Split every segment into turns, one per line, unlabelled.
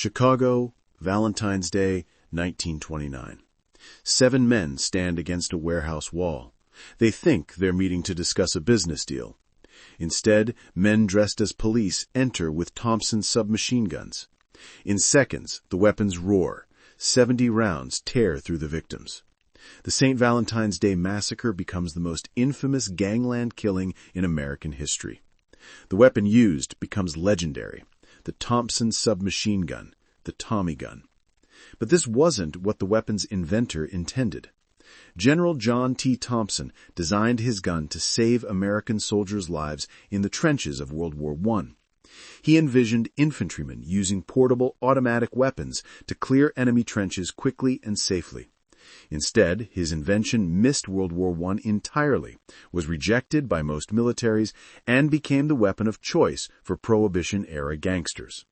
Chicago, Valentine's Day, 1929. 7 men stand against a warehouse wall. They think they're meeting to discuss a business deal. Instead, men dressed as police enter with Thompson submachine guns. In seconds, the weapons roar. 70 rounds tear through the victims. The St. Valentine's Day massacre becomes the most infamous gangland killing in American history. The weapon used becomes legendary. The Thompson submachine gun, the Tommy gun. But this wasn't what the weapon's inventor intended. General John T. Thompson designed his gun to save American soldiers' lives in the trenches of World War I. He envisioned infantrymen using portable automatic weapons to clear enemy trenches quickly and safely. Instead, his invention missed World War I entirely, was rejected by most militaries, and became the weapon of choice for Prohibition-era gangsters.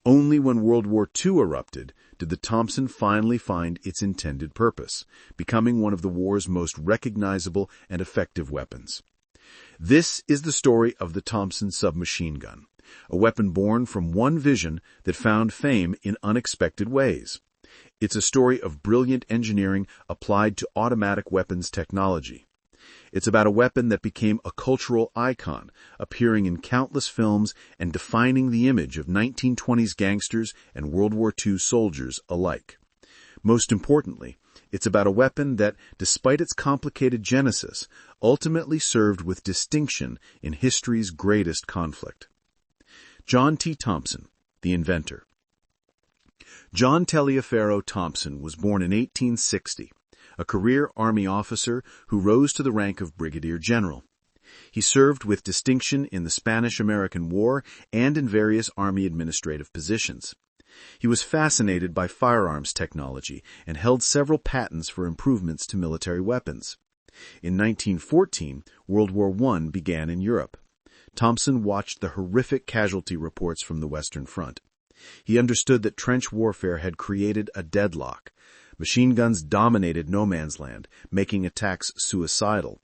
Only when World War II erupted did the Thompson finally find its intended purpose, becoming one of the war's most recognizable and effective weapons. This is the story of the Thompson submachine gun, a weapon born from one vision that found fame in unexpected ways. It's a story of brilliant engineering applied to automatic weapons technology. It's about a weapon that became a cultural icon, appearing in countless films and defining the image of 1920s gangsters and World War II soldiers alike. Most importantly, it's about a weapon that, despite its complicated genesis, ultimately served with distinction in history's greatest conflict. John T. Thompson, the inventor. John Taliaferro Thompson was born in 1860, a career Army officer who rose to the rank of brigadier general. He served with distinction in the Spanish-American War and in various Army administrative positions. He was fascinated by firearms technology and held several patents for improvements to military weapons. In 1914, World War I began in Europe. Thompson watched the horrific casualty reports from the Western Front. He understood that trench warfare had created a deadlock. Machine guns dominated no man's land, making attacks suicidal.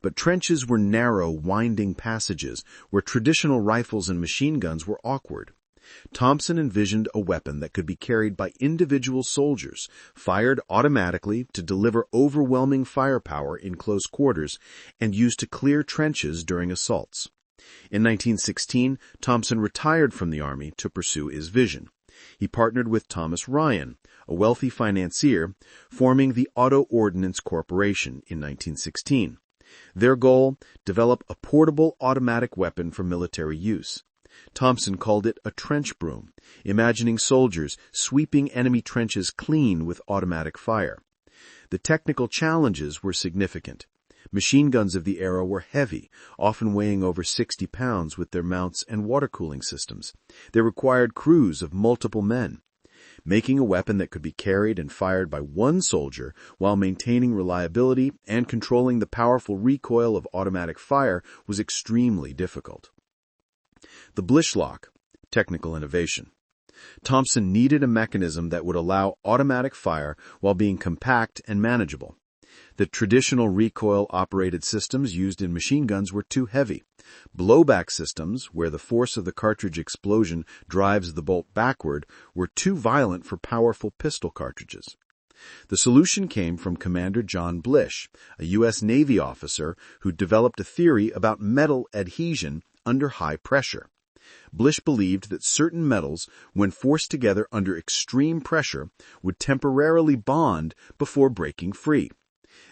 But trenches were narrow, winding passages where traditional rifles and machine guns were awkward. Thompson envisioned a weapon that could be carried by individual soldiers, fired automatically to deliver overwhelming firepower in close quarters, and used to clear trenches during assaults. In 1916, Thompson retired from the Army to pursue his vision. He partnered with Thomas Ryan, a wealthy financier, forming the Auto Ordnance Corporation in 1916. Their goal, develop a portable automatic weapon for military use. Thompson called it a trench broom, imagining soldiers sweeping enemy trenches clean with automatic fire. The technical challenges were significant. Machine guns of the era were heavy, often weighing over 60 pounds with their mounts and water cooling systems. They required crews of multiple men. Making a weapon that could be carried and fired by one soldier while maintaining reliability and controlling the powerful recoil of automatic fire was extremely difficult. The Blish lock, technical innovation. Thompson needed a mechanism that would allow automatic fire while being compact and manageable. The traditional recoil-operated systems used in machine guns were too heavy. Blowback systems, where the force of the cartridge explosion drives the bolt backward, were too violent for powerful pistol cartridges. The solution came from Commander John Blish, a U.S. Navy officer who developed a theory about metal adhesion under high pressure. Blish believed that certain metals, when forced together under extreme pressure, would temporarily bond before breaking free.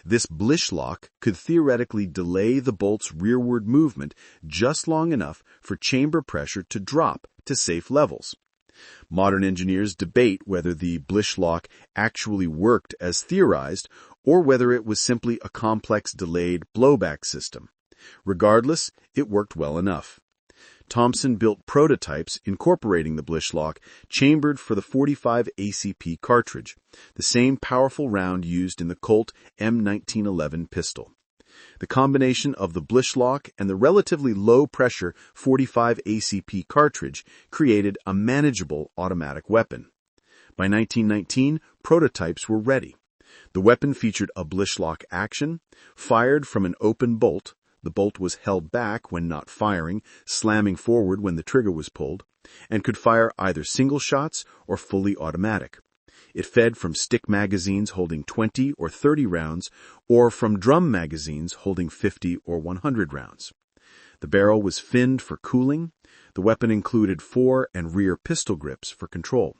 This Blish lock could theoretically delay the bolt's rearward movement just long enough for chamber pressure to drop to safe levels. Modern engineers debate whether the Blish lock actually worked as theorized or whether it was simply a complex delayed blowback system. Regardless, it worked well enough. Thompson built prototypes incorporating the Blish lock, chambered for the .45 ACP cartridge, the same powerful round used in the Colt M1911 pistol. The combination of the Blish lock and the relatively low-pressure .45 ACP cartridge created a manageable automatic weapon. By 1919, prototypes were ready. The weapon featured a Blish lock action, fired from an open bolt. The bolt was held back when not firing, slamming forward when the trigger was pulled. and could fire either single shots or fully automatic. It fed from stick magazines holding 20 or 30 rounds or from drum magazines holding 50 or 100 rounds. The barrel was finned for cooling. The weapon included fore and rear pistol grips for control.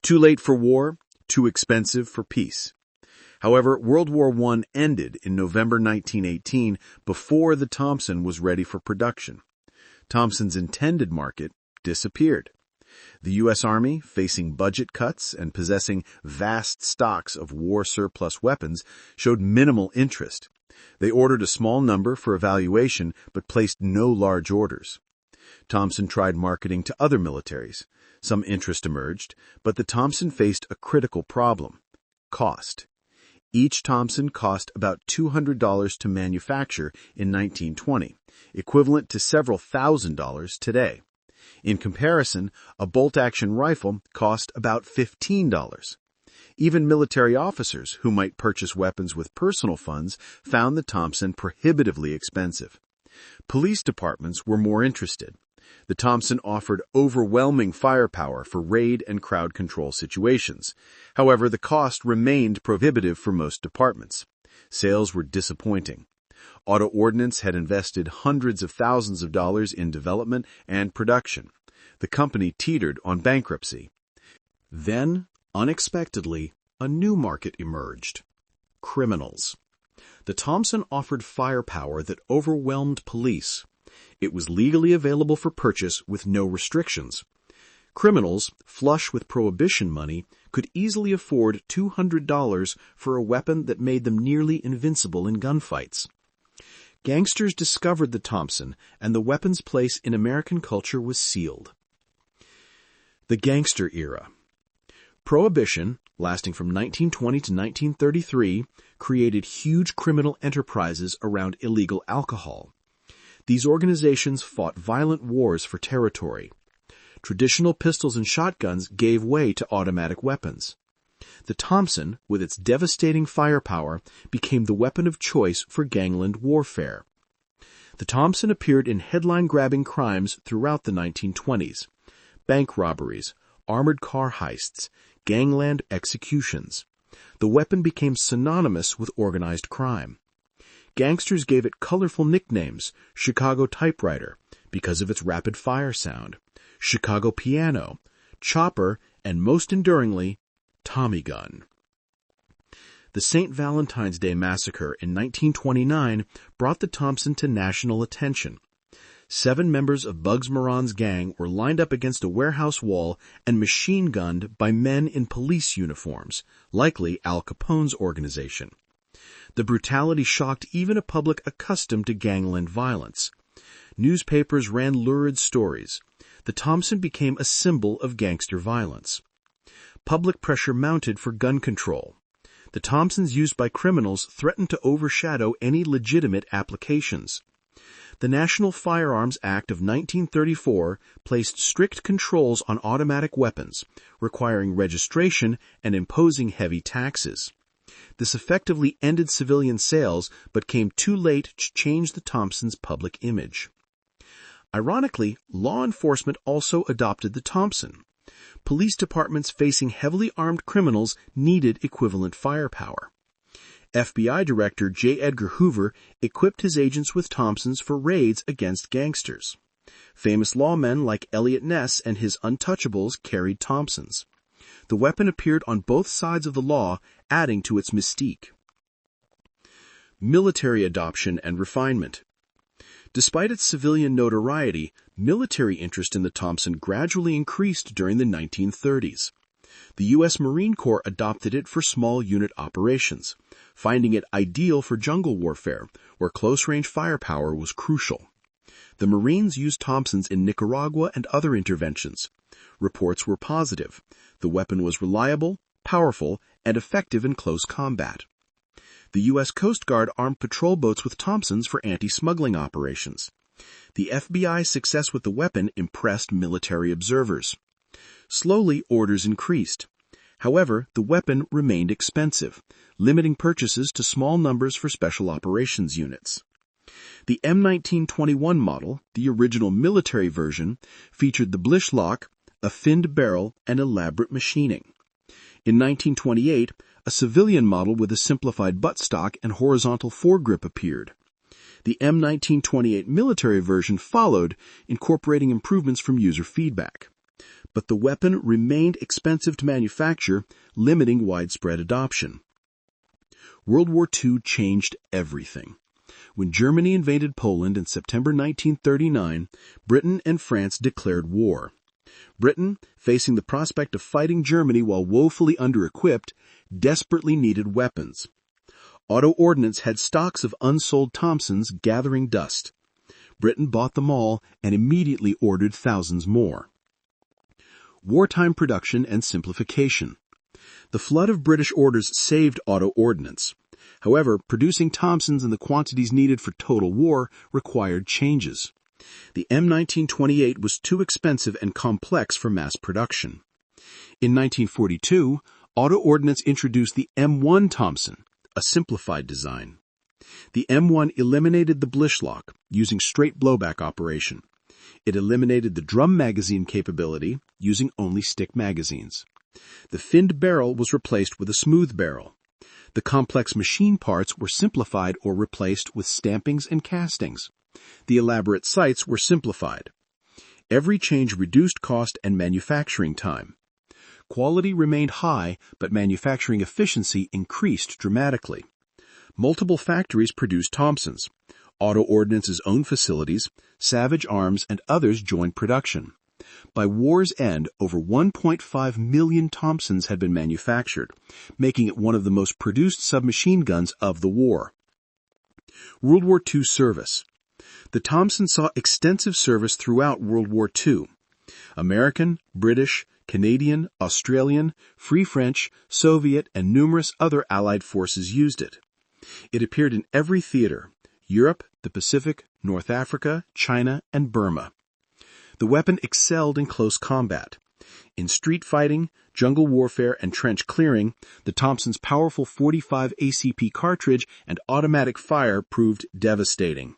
Too late for war, too expensive for peace. However, World War I ended in November 1918 before the Thompson was ready for production. Thompson's intended market disappeared. The U.S. Army, facing budget cuts and possessing vast stocks of war surplus weapons, showed minimal interest. They ordered a small number for evaluation but placed no large orders. Thompson tried marketing to other militaries. Some interest emerged, but the Thompson faced a critical problem: cost. Each Thompson cost about $200 to manufacture in 1920, equivalent to several $1,000s today. In comparison, a bolt-action rifle cost about $15. Even military officers who might purchase weapons with personal funds found the Thompson prohibitively expensive. Police departments were more interested. The Thompson offered overwhelming firepower for raid and crowd control situations. However, the cost remained prohibitive for most departments. Sales were disappointing. Auto Ordnance had invested hundreds of thousands of dollars in development and production. The company teetered on bankruptcy. Then, unexpectedly, a new market emerged: criminals. The Thompson offered firepower that overwhelmed police. It was legally available for purchase with no restrictions. Criminals, flush with prohibition money, could easily afford $200 for a weapon that made them nearly invincible in gunfights. Gangsters discovered the Thompson, and the weapon's place in American culture was sealed. The Gangster Era. Prohibition, lasting from 1920 to 1933, created huge criminal enterprises around illegal alcohol. These organizations fought violent wars for territory. Traditional pistols and shotguns gave way to automatic weapons. The Thompson, with its devastating firepower, became the weapon of choice for gangland warfare. The Thompson appeared in headline-grabbing crimes throughout the 1920s: bank robberies, armored car heists, gangland executions. The weapon became synonymous with organized crime. Gangsters gave it colorful nicknames: Chicago typewriter, because of its rapid-fire sound; Chicago piano; chopper; and most enduringly, Tommy gun. The St. Valentine's Day Massacre in 1929 brought the Thompson to national attention. 7 members of Bugs Moran's gang were lined up against a warehouse wall and machine-gunned by men in police uniforms, likely Al Capone's organization. The brutality shocked even a public accustomed to gangland violence. Newspapers ran lurid stories. The Thompson became a symbol of gangster violence. Public pressure mounted for gun control. The Thompsons used by criminals threatened to overshadow any legitimate applications. The National Firearms Act of 1934 placed strict controls on automatic weapons, requiring registration and imposing heavy taxes. This effectively ended civilian sales, but came too late to change the Thompson's public image. Ironically, law enforcement also adopted the Thompson. Police departments facing heavily armed criminals needed equivalent firepower. FBI Director J. Edgar Hoover equipped his agents with Thompsons for raids against gangsters. Famous lawmen like Eliot Ness and his Untouchables carried Thompsons. The weapon appeared on both sides of the law, adding to its mystique. Military adoption and refinement. Despite its civilian notoriety, military interest in the Thompson gradually increased during the 1930s. The U.S. Marine Corps adopted it for small unit operations, finding it ideal for jungle warfare, where close-range firepower was crucial. The Marines used Thompsons in Nicaragua and other interventions. Reports were positive. The weapon was reliable, powerful, and effective in close combat. The U.S. Coast Guard armed patrol boats with Thompsons for anti-smuggling operations. The FBI's success with the weapon impressed military observers. Slowly, orders increased. However, the weapon remained expensive, limiting purchases to small numbers for special operations units. The M1921 model, the original military version, featured the Blischlock, a finned barrel, and elaborate machining. In 1928, a civilian model with a simplified buttstock and horizontal foregrip appeared. The M1928 military version followed, incorporating improvements from user feedback. But the weapon remained expensive to manufacture, limiting widespread adoption. World War II changed everything. When Germany invaded Poland in September 1939, Britain and France declared war. Britain, facing the prospect of fighting Germany while woefully under-equipped, desperately needed weapons. Auto Ordnance had stocks of unsold Thompsons gathering dust. Britain bought them all and immediately ordered thousands more. Wartime production and simplification. The flood of British orders saved Auto Ordnance. However, producing Thompsons in the quantities needed for total war required changes. The M1928 was too expensive and complex for mass production. In 1942, Auto Ordnance introduced the M1 Thompson, a simplified design. The M1 eliminated the Blischlock, using straight blowback operation. It eliminated the drum magazine capability, using only stick magazines. The finned barrel was replaced with a smooth barrel. The complex machine parts were simplified or replaced with stampings and castings. The elaborate sights were simplified. Every change reduced cost and manufacturing time. Quality remained high, but manufacturing efficiency increased dramatically. Multiple factories produced Thompsons. Auto Ordnance's own facilities, Savage Arms, and others joined production. By war's end, over 1.5 million Thompsons had been manufactured, making it one of the most produced submachine guns of the war. World War II service. The Thompson saw extensive service throughout World War II. American, British, Canadian, Australian, Free French, Soviet, and numerous other Allied forces used it. It appeared in every theater: Europe, the Pacific, North Africa, China, and Burma. The weapon excelled in close combat. In street fighting, jungle warfare, and trench clearing, the Thompson's powerful .45 ACP cartridge and automatic fire proved devastating.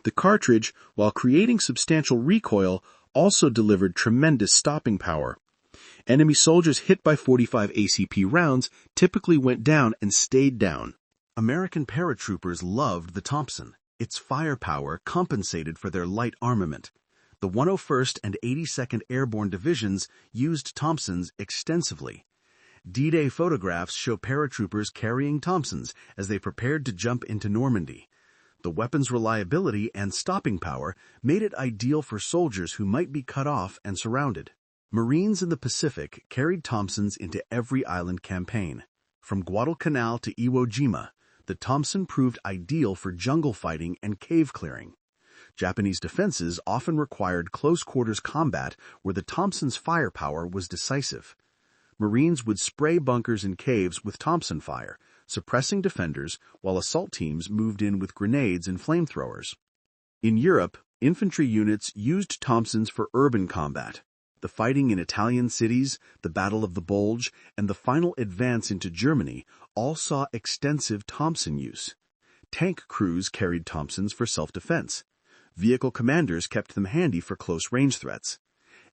The cartridge, while creating substantial recoil, also delivered tremendous stopping power. Enemy soldiers hit by .45 ACP rounds typically went down and stayed down. American paratroopers loved the Thompson. Its firepower compensated for their light armament. The 101st and 82nd Airborne Divisions used Thompsons extensively. D-Day photographs show paratroopers carrying Thompsons as they prepared to jump into Normandy. The weapon's reliability and stopping power made it ideal for soldiers who might be cut off and surrounded. Marines in the Pacific carried Thompsons into every island campaign. From Guadalcanal to Iwo Jima, the Thompson proved ideal for jungle fighting and cave clearing. Japanese defenses often required close-quarters combat where the Thompson's firepower was decisive. Marines would spray bunkers and caves with Thompson fire, suppressing defenders while assault teams moved in with grenades and flamethrowers. In Europe, infantry units used Thompsons for urban combat. The fighting in Italian cities, the Battle of the Bulge, and the final advance into Germany all saw extensive Thompson use. Tank crews carried Thompsons for self-defense. Vehicle commanders kept them handy for close-range threats.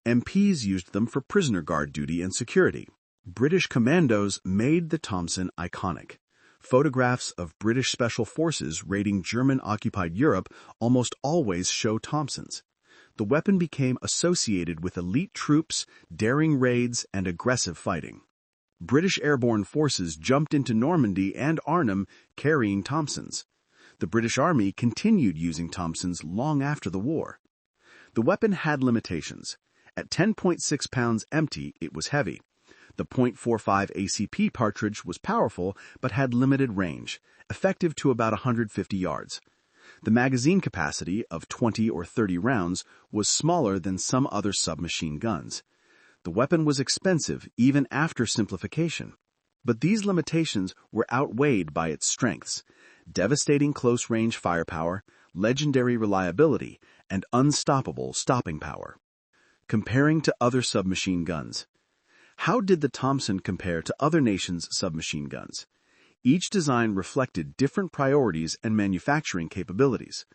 MPs used them for prisoner guard duty and security. British commandos made the Thompson iconic. Photographs of British special forces raiding German-occupied Europe almost always show Thompsons. The weapon became associated with elite troops, daring raids, and aggressive fighting. British airborne forces jumped into Normandy and Arnhem carrying Thompsons. The British Army continued using Thompsons long after the war. The weapon had limitations. At 10.6 pounds empty, it was heavy. The .45 ACP cartridge was powerful but had limited range, effective to about 150 yards. The magazine capacity of 20 or 30 rounds was smaller than some other submachine guns. The weapon was expensive even after simplification. But these limitations were outweighed by its strengths: devastating close-range firepower, legendary reliability, and unstoppable stopping power. Comparing to other submachine guns. How did the Thompson compare to other nations' submachine guns? Each design reflected different priorities and manufacturing capabilities.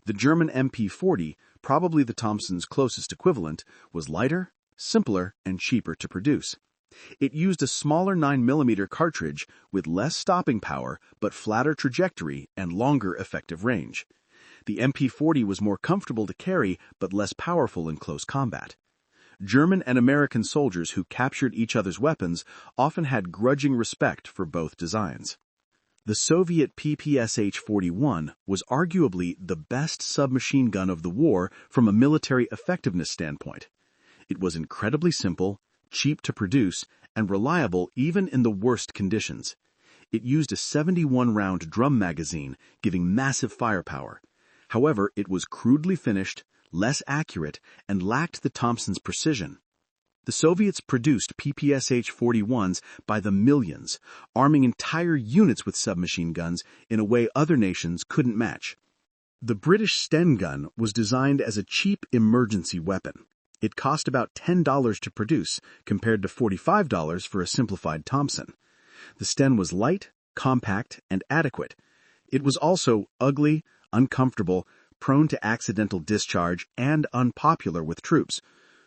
The German MP40, probably the Thompson's closest equivalent, was lighter, simpler, and cheaper to produce. It used a smaller 9mm cartridge with less stopping power but flatter trajectory and longer effective range. The MP40 was more comfortable to carry but less powerful in close combat. German and American soldiers who captured each other's weapons often had grudging respect for both designs. The Soviet PPSH-41 was arguably the best submachine gun of the war from a military effectiveness standpoint. It was incredibly simple, cheap to produce, and reliable even in the worst conditions. It used a 71-round drum magazine, giving massive firepower. However, it was crudely finished, less accurate, and lacked the Thompson's precision. The Soviets produced PPSH-41s by the millions, arming entire units with submachine guns in a way other nations couldn't match. The British Sten gun was designed as a cheap emergency weapon. It cost about $10 to produce, compared to $45 for a simplified Thompson. The Sten was light, compact, and adequate. It was also ugly, uncomfortable, prone to accidental discharge, and unpopular with troops.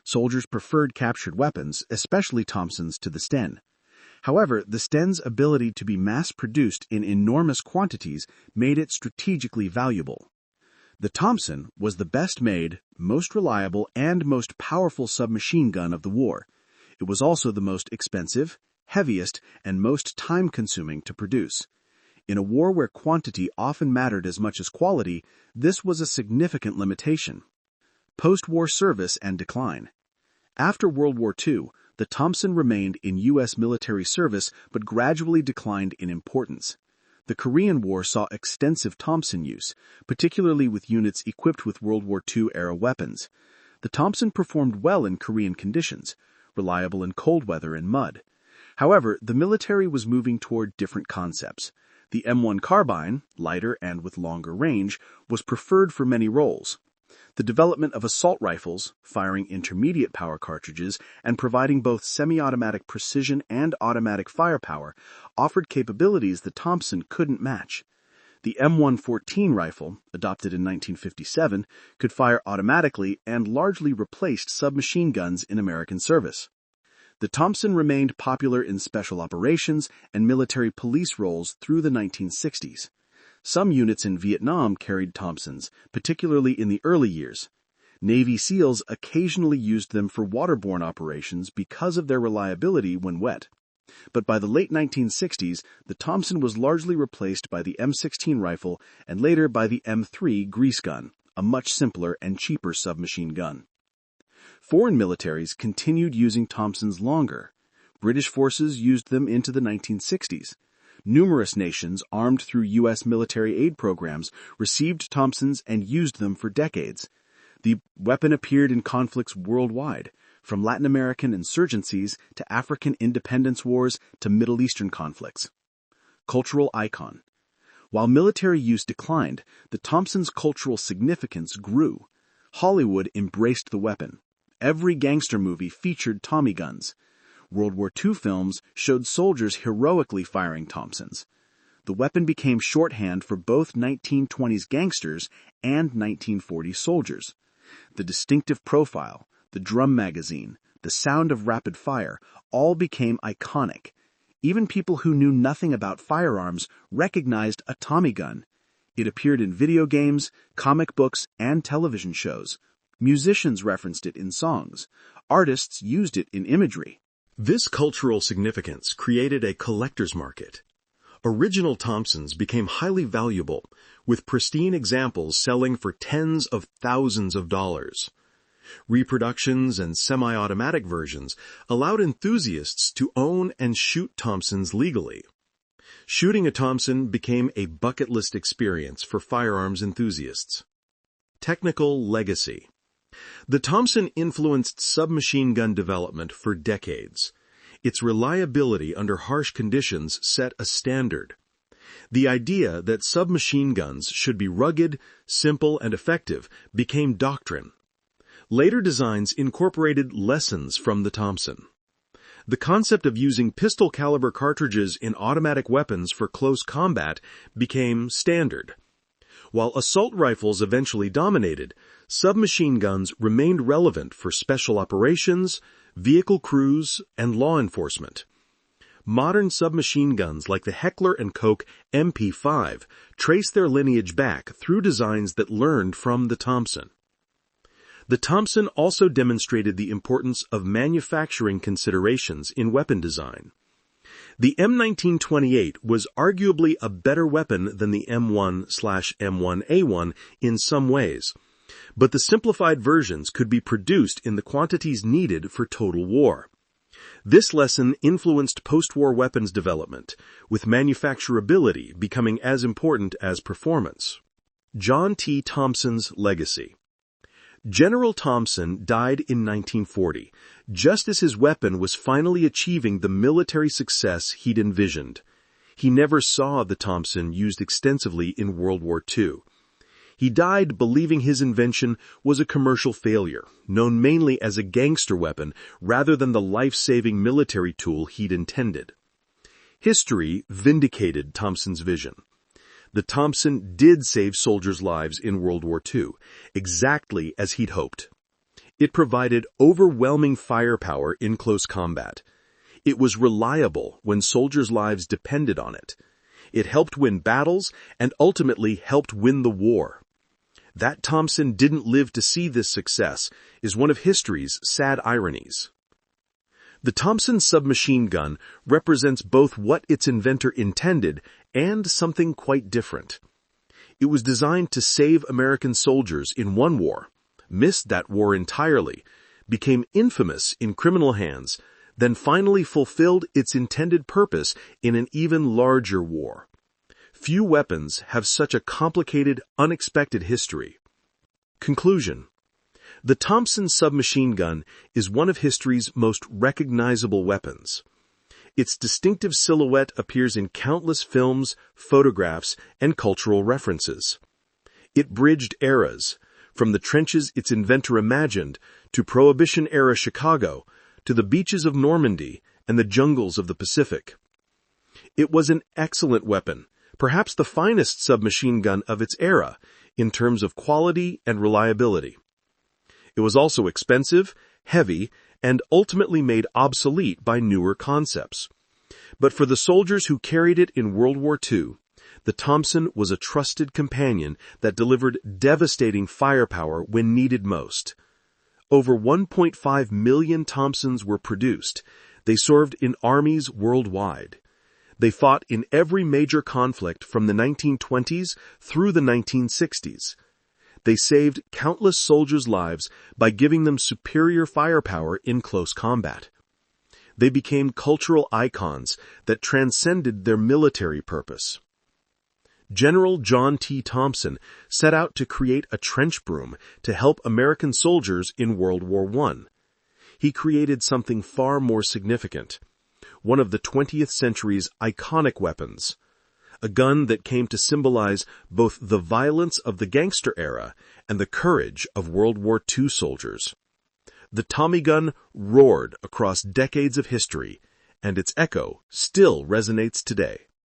Soldiers preferred captured weapons, especially Thompsons, to the Sten. However, the Sten's ability to be mass-produced in enormous quantities made it strategically valuable. The Thompson was the best-made, most reliable, and most powerful submachine gun of the war. It was also the most expensive, heaviest, and most time-consuming to produce. In a war where quantity often mattered as much as quality, this was a significant limitation. Post-war service and decline. After World War II, the Thompson remained in U.S. military service but gradually declined in importance. The Korean War saw extensive Thompson use, particularly with units equipped with World War II-era weapons. The Thompson performed well in Korean conditions, reliable in cold weather and mud. However, the military was moving toward different concepts. The M1 carbine, lighter and with longer range, was preferred for many roles. The development of assault rifles, firing intermediate power cartridges, and providing both semi-automatic precision and automatic firepower offered capabilities the Thompson couldn't match. The M114 rifle, adopted in 1957, could fire automatically and largely replaced submachine guns in American service. The Thompson remained popular in special operations and military police roles through the 1960s. Some units in Vietnam carried Thompsons, particularly in the early years. Navy SEALs occasionally used them for waterborne operations because of their reliability when wet. But by the late 1960s, the Thompson was largely replaced by the M16 rifle and later by the M3 grease gun, a much simpler and cheaper submachine gun. Foreign militaries continued using Thompsons longer. British forces used them into the 1960s. Numerous nations, armed through U.S. military aid programs, received Thompsons and used them for decades. The weapon appeared in conflicts worldwide, from Latin American insurgencies to African independence wars to Middle Eastern conflicts. Cultural icon. While military use declined, the Thompson's cultural significance grew. Hollywood embraced the weapon. Every gangster movie featured Tommy guns. World War II films showed soldiers heroically firing Thompsons. The weapon became shorthand for both 1920s gangsters and 1940s soldiers. The distinctive profile, the drum magazine, the sound of rapid fire, all became iconic. Even people who knew nothing about firearms recognized a Tommy gun. It appeared in video games, comic books, and television shows. Musicians referenced it in songs. Artists used it in imagery.
This cultural significance created a collector's market. Original Thompsons became highly valuable, with pristine examples selling for tens of thousands of dollars. Reproductions and semi-automatic versions allowed enthusiasts to own and shoot Thompsons legally. Shooting a Thompson became a bucket list experience for firearms enthusiasts. Technical legacy. The Thompson influenced submachine gun development for decades. Its reliability under harsh conditions set a standard. The idea that submachine guns should be rugged, simple, and effective became doctrine. Later designs incorporated lessons from the Thompson. The concept of using pistol-caliber cartridges in automatic weapons for close combat became standard. While assault rifles eventually dominated, submachine guns remained relevant for special operations, vehicle crews, and law enforcement. Modern submachine guns like the Heckler & Koch MP5 trace their lineage back through designs that learned from the Thompson. The Thompson also demonstrated the importance of manufacturing considerations in weapon design. The M1928 was arguably a better weapon than the M1/M1A1 in some ways, but the simplified versions could be produced in the quantities needed for total war. This lesson influenced post-war weapons development, with manufacturability becoming as important as performance. John T. Thompson's legacy. General Thompson died in 1940, just as his weapon was finally achieving the military success he'd envisioned. He never saw the Thompson used extensively in World War II. He died believing his invention was a commercial failure, known mainly as a gangster weapon rather than the life-saving military tool he'd intended. History vindicated Thompson's vision. The Thompson did save soldiers' lives in World War II, exactly as he'd hoped. It provided overwhelming firepower in close combat. It was reliable when soldiers' lives depended on it. It helped win battles and ultimately helped win the war. That Thompson didn't live to see this success is one of history's sad ironies. The Thompson submachine gun represents both what its inventor intended and something quite different. It was designed to save American soldiers in one war, missed that war entirely, became infamous in criminal hands, then finally fulfilled its intended purpose in an even larger war. Few weapons have such a complicated, unexpected history. Conclusion. The Thompson submachine gun is one of history's most recognizable weapons. Its distinctive silhouette appears in countless films, photographs, and cultural references. It bridged eras, from the trenches its inventor imagined, to Prohibition-era Chicago, to the beaches of Normandy and the jungles of the Pacific. It was an excellent weapon, perhaps the finest submachine gun of its era, in terms of quality and reliability. It was also expensive, heavy, and ultimately made obsolete by newer concepts. But for the soldiers who carried it in World War II, the Thompson was a trusted companion that delivered devastating firepower when needed most. Over 1.5 million Thompsons were produced. They served in armies worldwide. They fought in every major conflict from the 1920s through the 1960s. They saved countless soldiers' lives by giving them superior firepower in close combat. They became cultural icons that transcended their military purpose. General John T. Thompson set out to create a trench broom to help American soldiers in World War I. He created something far more significant, one of the 20th century's iconic weapons, a gun that came to symbolize both the violence of the gangster era and the courage of World War II soldiers. The Tommy gun roared across decades of history, and its echo still resonates today.